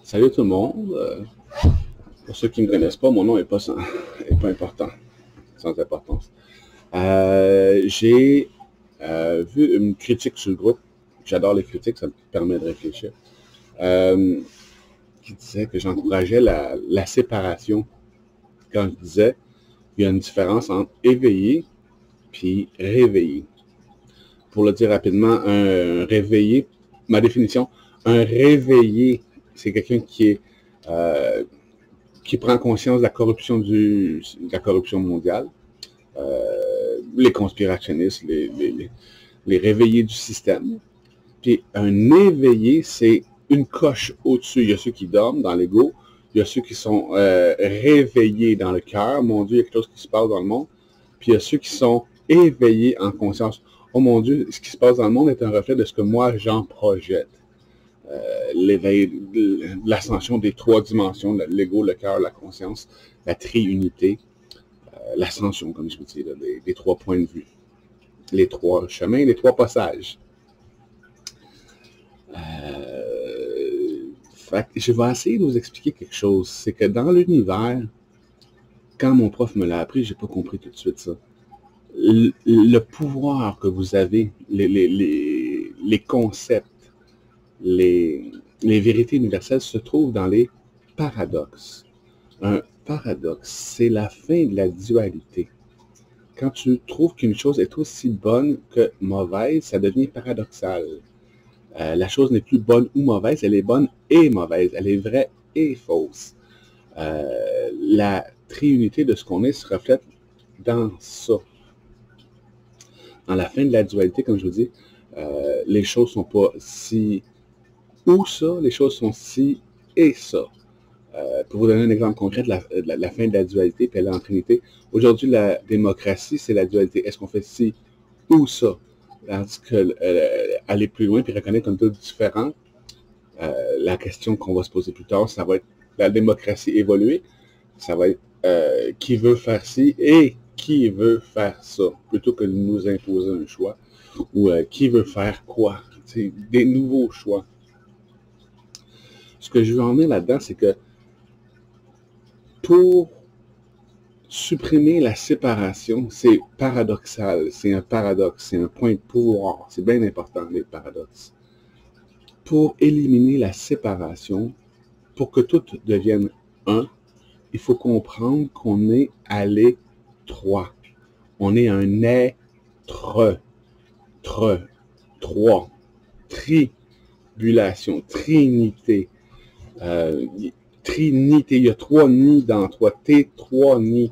Salut tout le monde. Pour ceux qui ne me connaissent pas, mon nom n'est pas, est pas important, sans importance. J'ai vu une critique sur le groupe. J'adore les critiques, ça me permet de réfléchir. Qui disait que j'encourageais la séparation. Quand je disais qu'il y a une différence entre éveillé puis réveillé. Pour le dire rapidement, un réveillé, ma définition, un réveillé, c'est quelqu'un qui prend conscience de la corruption mondiale, les conspirationnistes, les réveillés du système. Puis un éveillé, c'est une coche au-dessus. Il y a ceux qui dorment dans l'ego, il y a ceux qui sont réveillés dans le cœur. Mon Dieu, il y a quelque chose qui se passe dans le monde. Puis il y a ceux qui sont éveillés en conscience. Oh mon Dieu, ce qui se passe dans le monde est un reflet de ce que moi j'en projette. L'éveil, l'ascension des trois dimensions, l'ego, le cœur, la conscience, la triunité, l'ascension, comme je vous dis, là, des trois points de vue, les trois chemins, les trois passages. Je vais essayer de vous expliquer quelque chose. C'est que dans l'univers, quand mon prof me l'a appris, j'ai pas compris tout de suite ça. Le pouvoir que vous avez, les concepts, les vérités universelles se trouvent dans les paradoxes. Un paradoxe, c'est la fin de la dualité. Quand tu trouves qu'une chose est aussi bonne que mauvaise, ça devient paradoxal. La chose n'est plus bonne ou mauvaise, elle est bonne et mauvaise, elle est vraie et fausse. La triunité de ce qu'on est se reflète dans ça. Dans la fin de la dualité, comme je vous dis, les choses ne sont pas si ou ça, les choses sont ci et ça. Pour vous donner un exemple concret de la fin de la dualité, puis elle est en trinité. Aujourd'hui, la démocratie, c'est la dualité. Est-ce qu'on fait ci ou ça? Tandis qu'aller plus loin puis reconnaître comme tout différent, la question qu'on va se poser plus tard, ça va être la démocratie évoluée. Ça va être qui veut faire ci et qui veut faire ça, plutôt que de nous imposer un choix. Ou qui veut faire quoi? C'est des nouveaux choix. Ce que je veux en venir là-dedans, c'est que pour supprimer la séparation, c'est paradoxal, c'est un paradoxe, c'est un point de pouvoir, c'est bien important les paradoxes. Pour éliminer la séparation, pour que tout devienne un, il faut comprendre qu'on est à l'étroit. On est un être, trois, tribulation, trinité. Trinité, il y a trois nids dans toi, trois nids.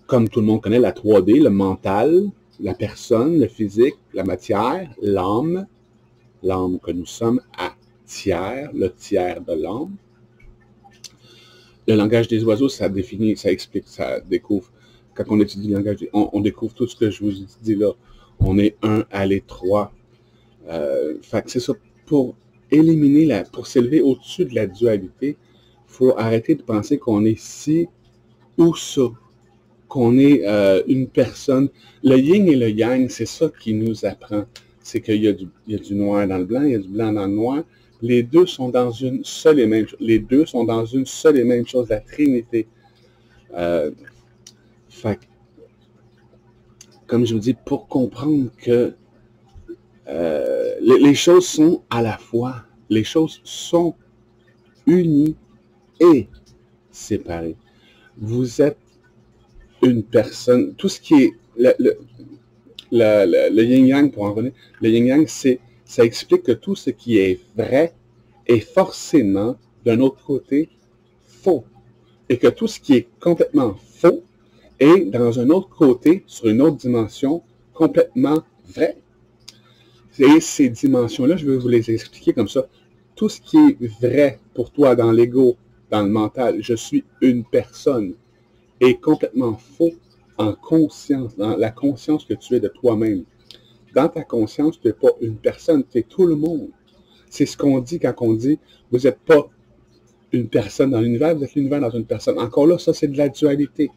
Comme tout le monde connaît la 3D, le mental, la personne, le physique, la matière, l'âme que nous sommes à tiers, le tiers de l'âme. Le langage des oiseaux, ça définit, ça explique, ça découvre. Quand on étudie le langage, on découvre tout ce que je vous dis là. On est un à l'étroit. Fait que c'est ça, pour éliminer pour s'élever au-dessus de la dualité, il faut arrêter de penser qu'on est ci ou ça, qu'on est une personne. Le yin et le yang, c'est ça qui nous apprend. C'est qu'il y a du noir dans le blanc, il y a du blanc dans le noir. Les deux sont dans une seule et même chose. Les deux sont dans une seule et même chose, la Trinité. Fait comme je vous dis, pour comprendre que les choses sont à la fois, les choses sont unies et séparées. Vous êtes une personne, tout ce qui est le yin-yang, pour en revenir, le yin-yang, ça explique que tout ce qui est vrai est forcément, d'un autre côté, faux. Et que tout ce qui est complètement faux est, dans un autre côté, sur une autre dimension, complètement vrai. Et ces dimensions-là, je vais vous les expliquer comme ça. Tout ce qui est vrai pour toi dans l'ego, dans le mental, je suis une personne, est complètement faux en conscience, dans la conscience que tu es de toi-même. Dans ta conscience, tu n'es pas une personne, tu es tout le monde. C'est ce qu'on dit quand on dit, vous n'êtes pas une personne dans l'univers, vous êtes l'univers dans une personne. Encore là, ça c'est de la dualité.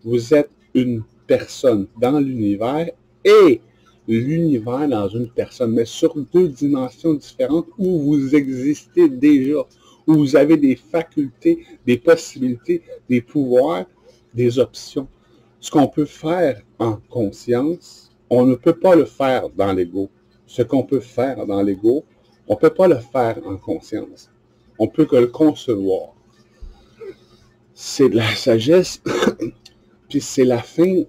Vous êtes une personne dans l'univers et l'univers dans une personne, mais sur deux dimensions différentes où vous existez déjà, où vous avez des facultés, des possibilités, des pouvoirs, des options. Ce qu'on peut faire en conscience, on ne peut pas le faire dans l'ego. Ce qu'on peut faire dans l'ego, on ne peut pas le faire en conscience. On peut que le concevoir. C'est de la sagesse, puis c'est la fin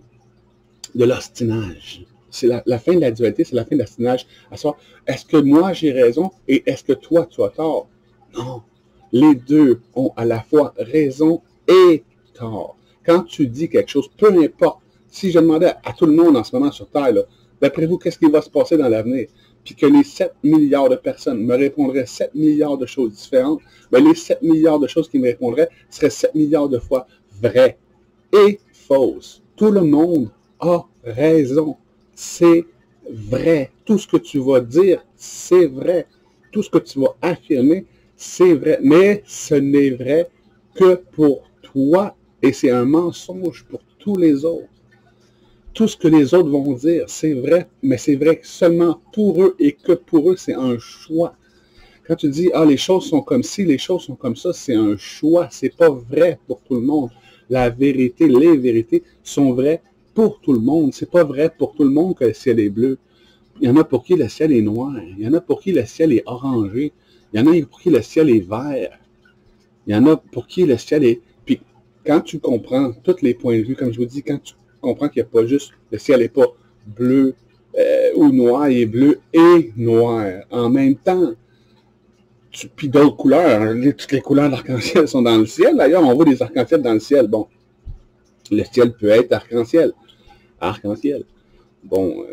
de l'ostinage. C'est la fin de la dualité, c'est la fin de l'ostinage. À savoir, est-ce que moi j'ai raison et est-ce que toi tu as tort? Non. Les deux ont à la fois raison et tort. Quand tu dis quelque chose, peu importe, si je demandais à tout le monde en ce moment sur Terre, d'après vous, qu'est-ce qui va se passer dans l'avenir? Puis que les 7 milliards de personnes me répondraient 7 milliards de choses différentes, bien, les 7 milliards de choses qui me répondraient seraient 7 milliards de fois vraies et fausses. Tout le monde a raison. C'est vrai. Tout ce que tu vas dire, c'est vrai. Tout ce que tu vas affirmer, c'est vrai. Mais ce n'est vrai que pour toi et c'est un mensonge pour tous les autres. Tout ce que les autres vont dire, c'est vrai, mais c'est vrai seulement pour eux et que pour eux, c'est un choix. Quand tu dis, ah, les choses sont comme ci, les choses sont comme ça, c'est un choix. C'est pas vrai pour tout le monde. La vérité, les vérités sont vraies pour tout le monde. C'est pas vrai pour tout le monde que le ciel est bleu. Il y en a pour qui le ciel est noir. Il y en a pour qui le ciel est orangé. Il y en a pour qui le ciel est vert. Il y en a pour qui le ciel est... Puis, quand tu comprends tous les points de vue, comme je vous dis, quand tu comprends qu'il n'y a pas juste... Le ciel n'est pas bleu ou noir, il est bleu et noir. En même temps, puis d'autres couleurs, toutes les couleurs d'arc-en-ciel sont dans le ciel. D'ailleurs, on voit des arcs-en-ciel dans le ciel. Bon, le ciel peut être arc-en-ciel. Arc-en-ciel. Bon,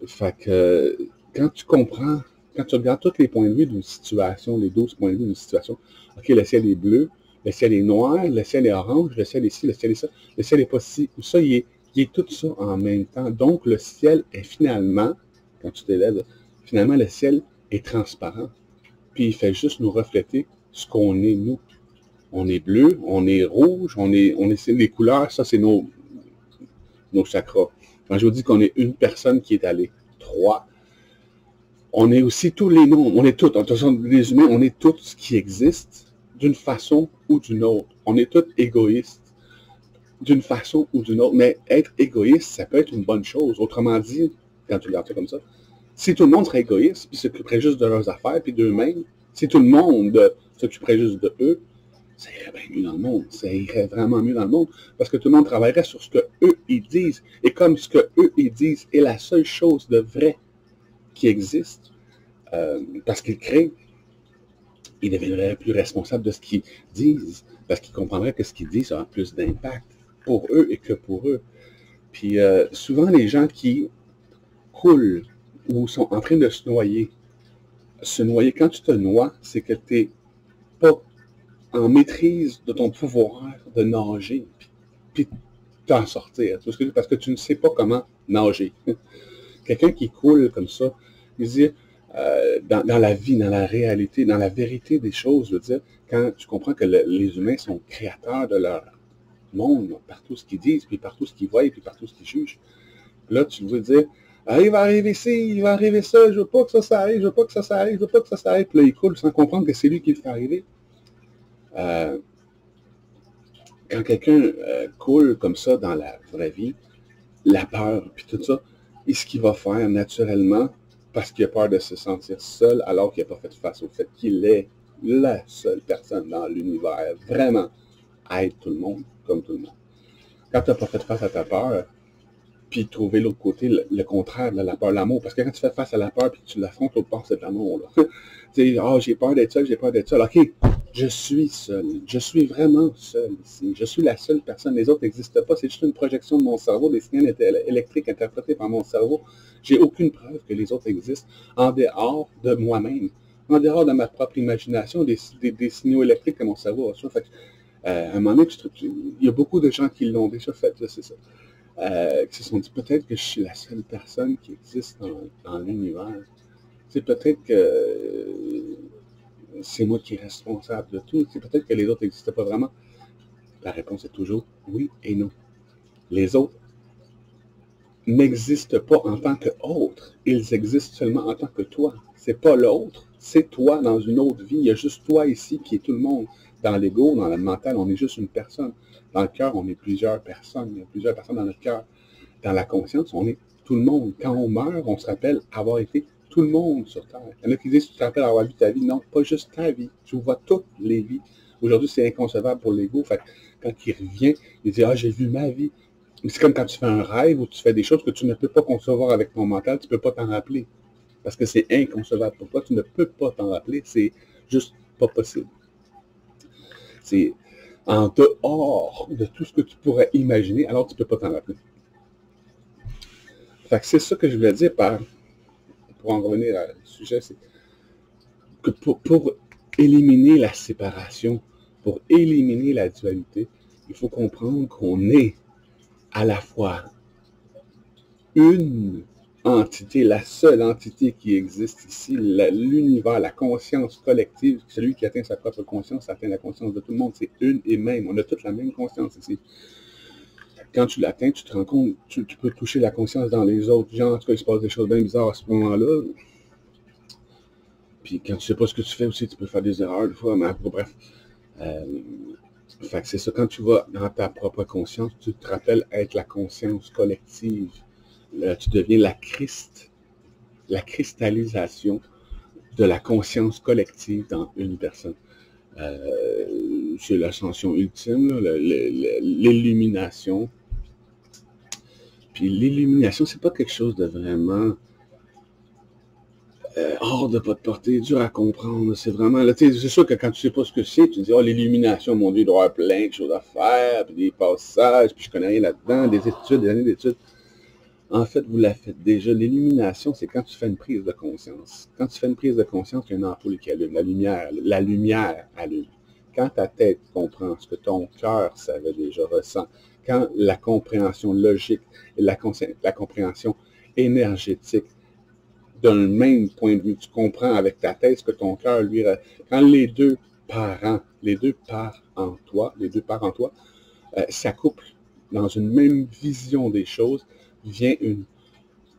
fait que quand tu comprends, quand tu regardes tous les points de vue d'une situation, les 12 points de vue d'une situation, OK, le ciel est bleu, le ciel est noir, le ciel est orange, le ciel est ci, le ciel est ça, le ciel est pas ci, ou ça, il est tout ça en même temps. Donc, le ciel est finalement, quand tu t'élèves, finalement, le ciel est transparent. Puis il fait juste nous refléter ce qu'on est, nous. On est bleu, on est rouge, on est les couleurs, ça c'est nos chakras. Quand je vous dis qu'on est une personne qui est allée, 3, on est aussi tous les noms, on est tous, en toute façon, les humains, on est tous ce qui existe d'une façon ou d'une autre. On est tous égoïstes d'une façon ou d'une autre, mais être égoïste, ça peut être une bonne chose. Autrement dit, quand tu regardes ça comme ça, si tout le monde serait égoïste, puis s'occuperait juste de leurs affaires, puis d'eux-mêmes, si tout le monde s'occuperait juste de eux, ça irait bien mieux dans le monde. Ça irait vraiment mieux dans le monde, parce que tout le monde travaillerait sur ce qu'eux, ils disent. Et comme ce qu'eux, ils disent est la seule chose de vrai qui existe, parce qu'ils créent, ils deviendraient plus responsables de ce qu'ils disent, parce qu'ils comprendraient que ce qu'ils disent a plus d'impact pour eux et que pour eux. Puis souvent, les gens qui coulent ou sont en train de se noyer, quand tu te noies, c'est que tu n'es pas en maîtrise de ton pouvoir de nager, puis t'en sortir. Parce que tu ne sais pas comment nager. Quelqu'un qui coule comme ça, il dit, dans la vie, dans la réalité, dans la vérité des choses, je veux dire, quand tu comprends que les humains sont créateurs de leur monde, par tout ce qu'ils disent, puis par tout ce qu'ils voient, puis par tout ce qu'ils jugent, là, tu veux dire, ah, il va arriver ci, il va arriver ça, je veux pas que ça arrive, je veux pas que ça arrive, je veux pas que ça arrive. Puis là, il coule sans comprendre que c'est lui qui le fait arriver. Quand quelqu'un coule comme ça dans la vraie vie, la peur, puis tout ça, et ce qu'il va faire naturellement, parce qu'il a peur de se sentir seul, alors qu'il n'a pas fait face au fait qu'il est la seule personne dans l'univers, vraiment, à être tout le monde, comme tout le monde. Quand tu n'as pas fait face à ta peur, puis trouver l'autre côté, le contraire de la peur, l'amour. Parce que quand tu fais face à la peur, puis tu l'affrontes, l'autre part, c'est de l'amour. Tu sais, j'ai peur d'être seul, j'ai peur d'être seul. OK, je suis seul. Je suis vraiment seul ici. Je suis la seule personne. Les autres n'existent pas. C'est juste une projection de mon cerveau, des signaux électriques interprétés par mon cerveau. J'ai aucune preuve que les autres existent en dehors de moi-même, en dehors de ma propre imagination, des signaux électriques que mon cerveau a reçus. Fait à un moment donné, il y a beaucoup de gens qui l'ont déjà fait, là, c'est ça. Qui se sont dit peut-être que je suis la seule personne qui existe dans l'univers. C'est peut-être que c'est moi qui est responsable de tout. C'est peut-être que les autres n'existent pas vraiment. La réponse est toujours oui et non. Les autres n'existent pas en tant qu'autres. Ils existent seulement en tant que toi. C'est pas l'autre C'est toi dans une autre vie. Il y a juste toi ici qui est tout le monde. Dans l'ego, dans le mental, on est juste une personne. Dans le cœur, on est plusieurs personnes. Il y a plusieurs personnes dans notre cœur. Dans la conscience, on est tout le monde. Quand on meurt, on se rappelle avoir été tout le monde sur Terre. Il y en a qui disent, tu te rappelles avoir vu ta vie. Non, pas juste ta vie. Tu vois toutes les vies. Aujourd'hui, c'est inconcevable pour l'ego. Fait que quand il revient, il dit, ah, j'ai vu ma vie. C'est comme quand tu fais un rêve ou tu fais des choses que tu ne peux pas concevoir avec ton mental, tu ne peux pas t'en rappeler. Parce que c'est inconcevable pour toi, tu ne peux pas t'en rappeler, c'est juste pas possible. C'est en dehors de tout ce que tu pourrais imaginer, alors tu ne peux pas t'en rappeler. Fait que c'est ça que je voulais dire pour en revenir au sujet, c'est que pour éliminer la séparation, pour éliminer la dualité, il faut comprendre qu'on est à la fois une entité, la seule entité qui existe ici, l'univers, la conscience collective, celui qui atteint sa propre conscience atteint la conscience de tout le monde, c'est une et même, on a toute la même conscience ici. Quand tu l'atteins, tu te rends compte, tu peux toucher la conscience dans les autres gens, en tout cas il se passe des choses bien bizarres à ce moment-là. Puis quand tu sais pas ce que tu fais aussi, tu peux faire des erreurs des fois, mais bref. Fait que c'est ça, quand tu vas dans ta propre conscience, tu te rappelles être la conscience collective. Là, tu deviens la cristallisation de la conscience collective dans une personne. C'est l'ascension ultime, l'illumination. Puis l'illumination, c'est pas quelque chose de vraiment hors de votre portée, dur à comprendre. C'est vraiment, là, c'est sûr que quand tu sais pas ce que c'est, tu te dis, oh, l'illumination, mon Dieu, il doit y avoir plein de choses à faire, puis des passages, puis je connais rien là-dedans, des études, des années d'études. En fait, vous la faites déjà. L'illumination, c'est quand tu fais une prise de conscience. Quand tu fais une prise de conscience, il y a une ampoule qui allume, la lumière allume. Quand ta tête comprend ce que ton cœur savait déjà, ressent, quand la compréhension logique et la compréhension énergétique d'un même point de vue, tu comprends avec ta tête ce que ton cœur lui... Quand les deux parents en toi, s'accouplent dans une même vision des choses, vient une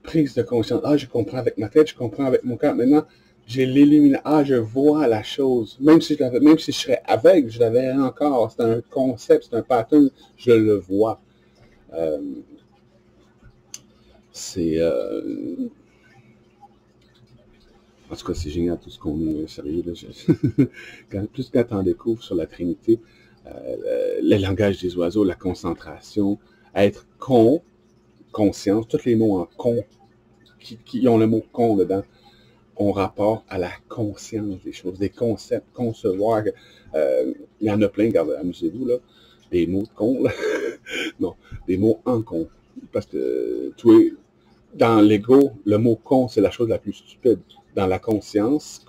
prise de conscience. Ah, je comprends avec ma tête, je comprends avec mon cœur. Maintenant, j'ai l'illumination. Ah, je vois la chose. Même si je serais aveugle, je la verrais encore. C'est un concept, c'est un pattern, je le vois. En tout cas, c'est génial tout ce qu'on est, sérieux. Là, plus quand on découvre sur la Trinité, le langage des oiseaux, la concentration, être conscience, tous les mots en con, qui ont le mot con dedans, ont rapport à la conscience des choses, des concepts, concevoir. Il y en a plein, regardez, amusez-vous, là, des mots de con, là. Non, des mots en con. Parce que dans l'ego, le mot con, c'est la chose la plus stupide. Dans la conscience,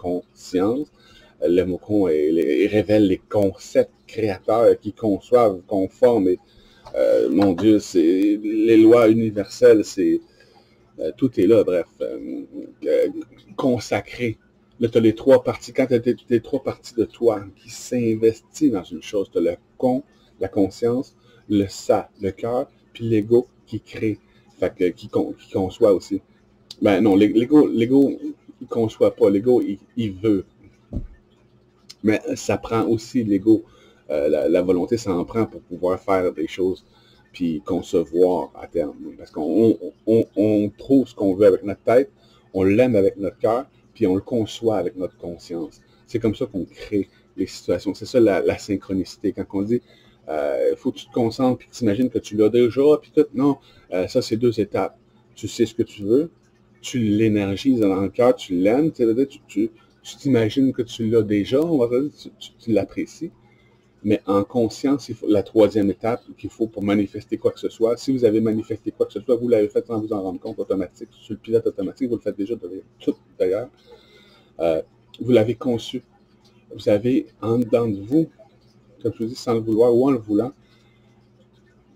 le mot con révèle les concepts créateurs qui conçoivent, conforment. Mon Dieu, c'est les lois universelles, c'est tout est là, bref, consacré. Là, tu as les trois parties. Quand tu as les trois parties de toi qui s'investissent dans une chose, tu as le con, la conscience, le ça, le cœur, puis l'ego qui crée, fait que, qui conçoit aussi. Ben non, l'ego, il conçoit pas. L'ego, il veut. Mais ça prend aussi l'ego. La volonté, ça en prend pour pouvoir faire des choses puis concevoir à terme. Parce qu'on trouve ce qu'on veut avec notre tête, on l'aime avec notre cœur, puis on le conçoit avec notre conscience. C'est comme ça qu'on crée les situations. C'est ça la synchronicité. Quand on dit, faut que tu te concentres, puis que tu imagines que tu l'as déjà, puis tout. Non, ça, c'est 2 étapes. Tu sais ce que tu veux, tu l'énergises dans le cœur, tu l'aimes, tu t'imagines que tu l'as déjà, on va dire, tu l'apprécies. Mais en conscience, il faut la 3e étape qu'il faut pour manifester quoi que ce soit. Si vous avez manifesté quoi que ce soit, vous l'avez fait sans vous en rendre compte, automatique, sur le pilote automatique, vous le faites déjà tout d'ailleurs. Vous l'avez conçu. Vous avez en dedans de vous, comme je vous dis, sans le vouloir ou en le voulant,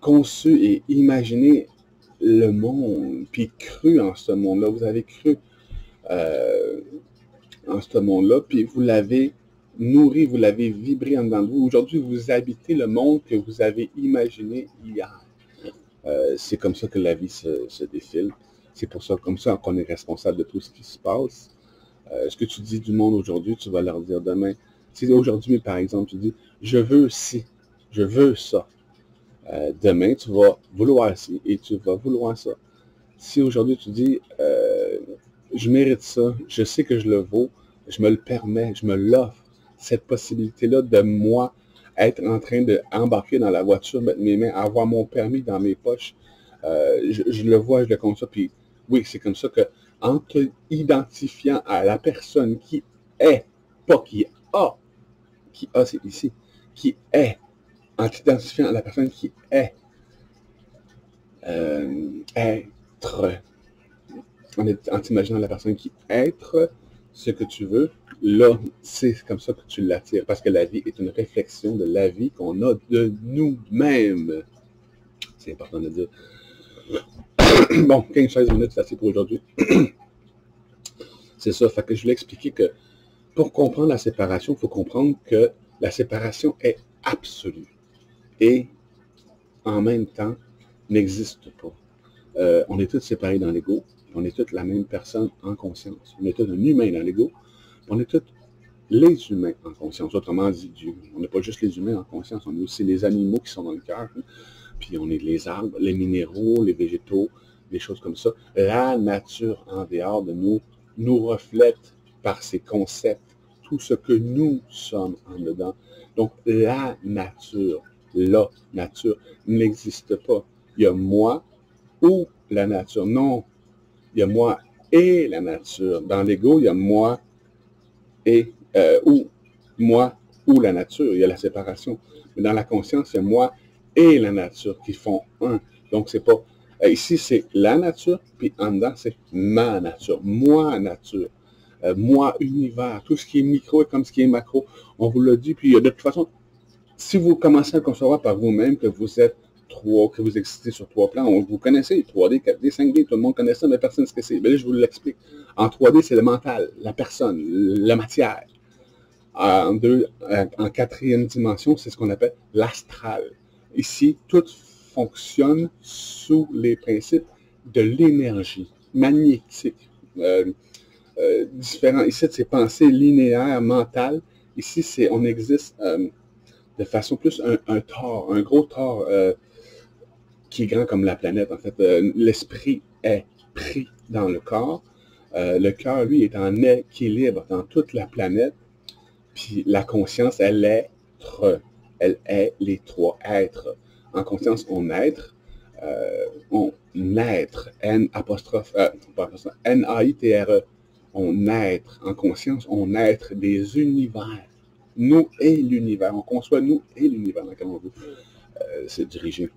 conçu et imaginé le monde, puis cru en ce monde-là. Vous avez cru en ce monde-là, puis vous l'avez nourri, vous l'avez vibré en dedans de vous. Aujourd'hui, vous habitez le monde que vous avez imaginé hier. C'est comme ça que la vie se défile. C'est pour ça, comme ça, qu'on est responsable de tout ce qui se passe. Ce que tu dis du monde aujourd'hui, tu vas leur dire demain. Si aujourd'hui, par exemple, tu dis, je veux ci, je veux ça. Demain, tu vas vouloir ci et tu vas vouloir ça. Si aujourd'hui tu dis, je mérite ça, je sais que je le vaux, je me le permets, je me l'offre, cette possibilité-là de moi être en train d'embarquer dans la voiture, mettre mes mains, avoir mon permis dans mes poches, je le vois, je le conçois, puis oui, c'est comme ça que, en te identifiant à la personne qui est, pas qui a, c'est ici, qui est, en t'identifiant à la personne qui est, être, en t'imaginant la personne qui être ce que tu veux, là, c'est comme ça que tu l'attires, parce que la vie est une réflexion de la vie qu'on a de nous-mêmes. C'est important de dire. Bon, 15-16 minutes, c'est assez pour aujourd'hui. C'est ça, fait que je voulais expliquer que pour comprendre la séparation, il faut comprendre que la séparation est absolue et en même temps n'existe pas. On est tous séparés dans l'ego, on est tous la même personne en conscience. On est tous un humain dans l'ego, on est tous les humains en conscience. Autrement dit, Dieu. On n'est pas juste les humains en conscience, on est aussi les animaux qui sont dans le cœur, hein. Puis on est les arbres, les minéraux, les végétaux, des choses comme ça. La nature en dehors de nous nous reflète par ses concepts tout ce que nous sommes en dedans. Donc la nature n'existe pas. Il y a moi ou la nature. Non, il y a moi et la nature. Dans l'ego, il y a moi et ou moi ou la nature. Il y a la séparation. Mais dans la conscience, il y a moi et la nature qui font un. Donc, c'est pas... ici, c'est la nature, puis en dedans, c'est ma nature. Moi, nature. Moi, univers. Tout ce qui est micro est comme ce qui est macro. On vous l'a dit, puis de toute façon, si vous commencez à concevoir par vous-même que vous êtes que vous existez sur 3 plans, vous connaissez 3D, 4D, 5D, tout le monde connaît ça, mais personne ne sait ce que c'est. Mais là, je vous l'explique. En 3D, c'est le mental, la personne, la matière. En 4e dimension, c'est ce qu'on appelle l'astral. Ici, tout fonctionne sous les principes de l'énergie magnétique. Différent. Ici, c'est pensée linéaire, mentale. Ici, on existe de façon plus un gros tort qui est grand comme la planète. En fait, l'esprit est pris dans le corps. Le cœur, lui, est en équilibre dans toute la planète. Puis la conscience, elle est les 3 êtres. En conscience, on naître, N-A-I-T-R-E. On naître. En conscience, on naître des univers. Nous et l'univers. On conçoit nous et l'univers dans lequel on veut se diriger.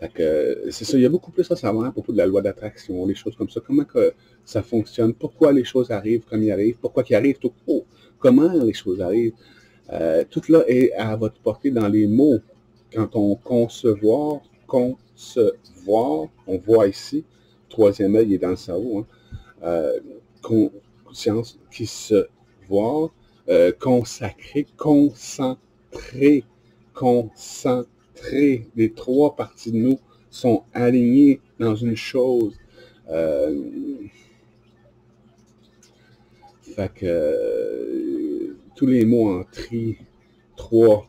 Fait que c'est ça, il y a beaucoup plus à savoir à propos de la loi d'attraction, les choses comme ça, comment que ça fonctionne, pourquoi les choses arrivent comme ils arrivent, pourquoi ils arrivent tout court, comment les choses arrivent. Tout là est à votre portée dans les mots. Quand on concevoir, on voit ici, 3e œil est dans le cerveau, hein, conscience qui se voit, consacré, concentré, les 3 parties de nous sont alignées dans une chose. Fait que tous les mots en 3,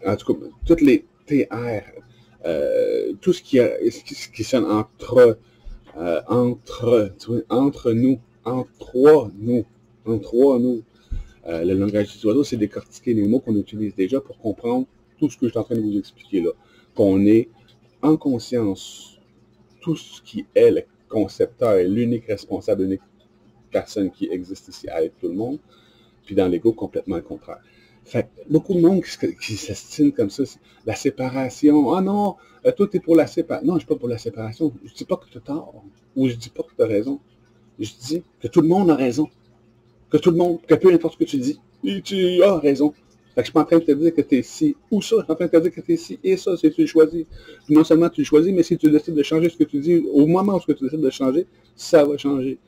en tout cas, toutes les TR, tout ce qui sonne entre nous, en 3 nous. Le langage des oiseaux, c'est décortiquer les mots qu'on utilise déjà pour comprendre tout ce que je suis en train de vous expliquer là. Qu'on est en conscience, tout ce qui est le concepteur est l'unique responsable, l'unique personne qui existe ici à être tout le monde, puis dans l'ego, complètement le contraire. Fait beaucoup de monde qui s'estime comme ça, la séparation. Ah non, toi, t'es pour la séparation. Non, je ne suis pas pour la séparation. Je ne dis pas que tu as tort, ou je ne dis pas que tu as raison. Je dis que tout le monde a raison. Que tout le monde, que peu importe ce que tu dis, tu as raison. Fait que je suis pas en train de te dire que tu es ci ou ça, je suis en train de te dire que tu es ci et ça, si tu le choisis. Non seulement tu le choisis, mais si tu décides de changer ce que tu dis, au moment où tu décides de changer, ça va changer.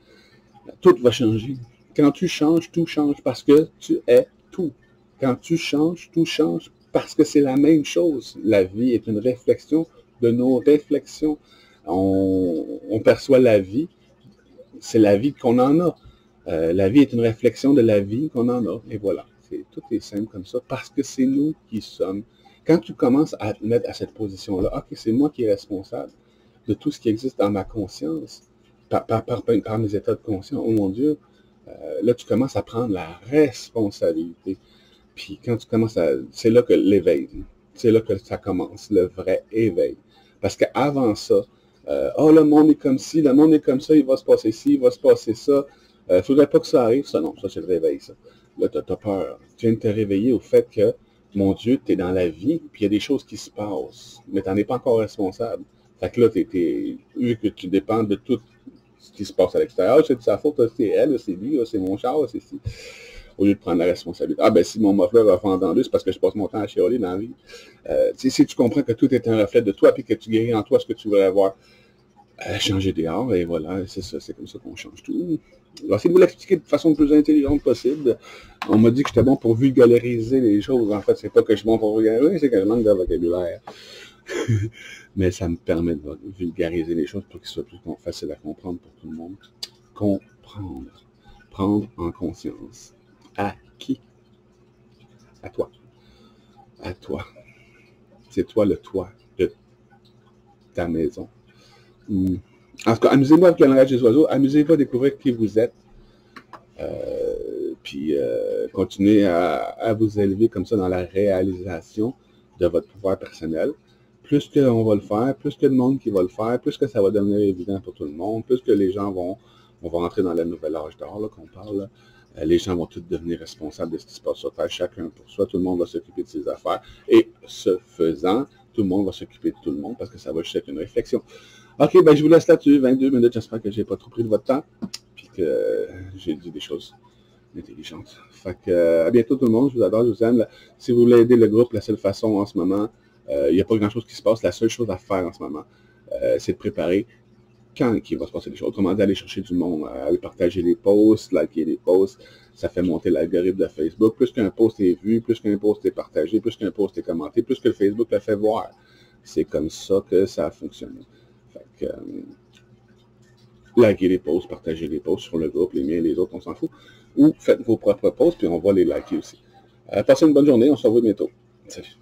Tout va changer. Quand tu changes, tout change parce que tu es tout. Quand tu changes, tout change parce que c'est la même chose. La vie est une réflexion de nos réflexions. On perçoit la vie, c'est la vie qu'on en a. La vie est une réflexion de la vie qu'on en a. Et voilà, tout est simple comme ça, parce que c'est nous qui sommes. Quand tu commences à te mettre à cette position-là, ok, c'est moi qui est responsable de tout ce qui existe dans ma conscience, par mes états de conscience, oh mon Dieu, là tu commences à prendre la responsabilité. Puis quand tu commences à... C'est là que l'éveil, c'est là que ça commence, le vrai éveil. Parce qu'avant ça, oh, le monde est comme ci, le monde est comme ça, il va se passer ci, il va se passer ça. Il ne faudrait pas que ça arrive. Ça, non, ça, c'est le réveil, ça. Là, tu as peur. Tu viens de te réveiller au fait que, mon Dieu, tu es dans la vie, puis il y a des choses qui se passent, mais tu n'en es pas encore responsable. Fait que là, vu que tu dépends de tout ce qui se passe à l'extérieur, c'est de sa faute, c'est elle, c'est lui, c'est mon char, c'est ci. Au lieu de prendre la responsabilité. Ah, ben, si mon muffler va fendre en deux, c'est parce que je passe mon temps à chialer dans la vie. Si tu comprends que tout est un reflet de toi, puis que tu guéris en toi ce que tu voudrais avoir, changer dehors, et voilà, c'est ça, c'est comme ça qu'on change tout. Je vais essayer de vous l'expliquer de façon la plus intelligente possible. On m'a dit que j'étais bon pour vulgariser les choses. En fait, c'est pas que je suis bon pour vulgariser, c'est que je manque de vocabulaire. Mais ça me permet de vulgariser les choses pour qu'ils soient plus faciles à comprendre pour tout le monde. Comprendre. Prendre en conscience. À qui? À toi. À toi. C'est toi le toit de ta maison. En tout cas, amusez-vous avec le langage des oiseaux. Amusez-vous à découvrir qui vous êtes. Puis continuez à vous élever comme ça dans la réalisation de votre pouvoir personnel. Plus qu'on va le faire, plus que le monde qui va le faire, plus que ça va devenir évident pour tout le monde, plus que les gens vont rentrer dans le nouvel âge d'or qu'on parle. Là. Les gens vont tous devenir responsables de ce qui se passe sur Terre, chacun pour soi. Tout le monde va s'occuper de ses affaires. Et ce faisant, tout le monde va s'occuper de tout le monde parce que ça va juste être une réflexion. OK, ben je vous laisse là-dessus, 22 minutes. J'espère que je n'ai pas trop pris de votre temps puis que j'ai dit des choses intelligentes. Fait que, à bientôt tout le monde. Je vous adore, je vous aime. Si vous voulez aider le groupe, la seule façon en ce moment, il n'y a pas grand-chose qui se passe. La seule chose à faire en ce moment, c'est de préparer quand il va se passer des choses. Autrement dit, aller chercher du monde, aller partager les posts, liker les posts. Ça fait monter l'algorithme de Facebook. Plus qu'un post est vu, plus qu'un post est partagé, plus qu'un post est commenté, plus que le Facebook le fait voir. C'est comme ça que ça fonctionne. Fait que, likez les posts, partagez les posts sur le groupe, les miens et les autres, on s'en fout. Ou faites vos propres posts, puis on va les liker aussi. Passez une bonne journée, on se revoit bientôt. Salut.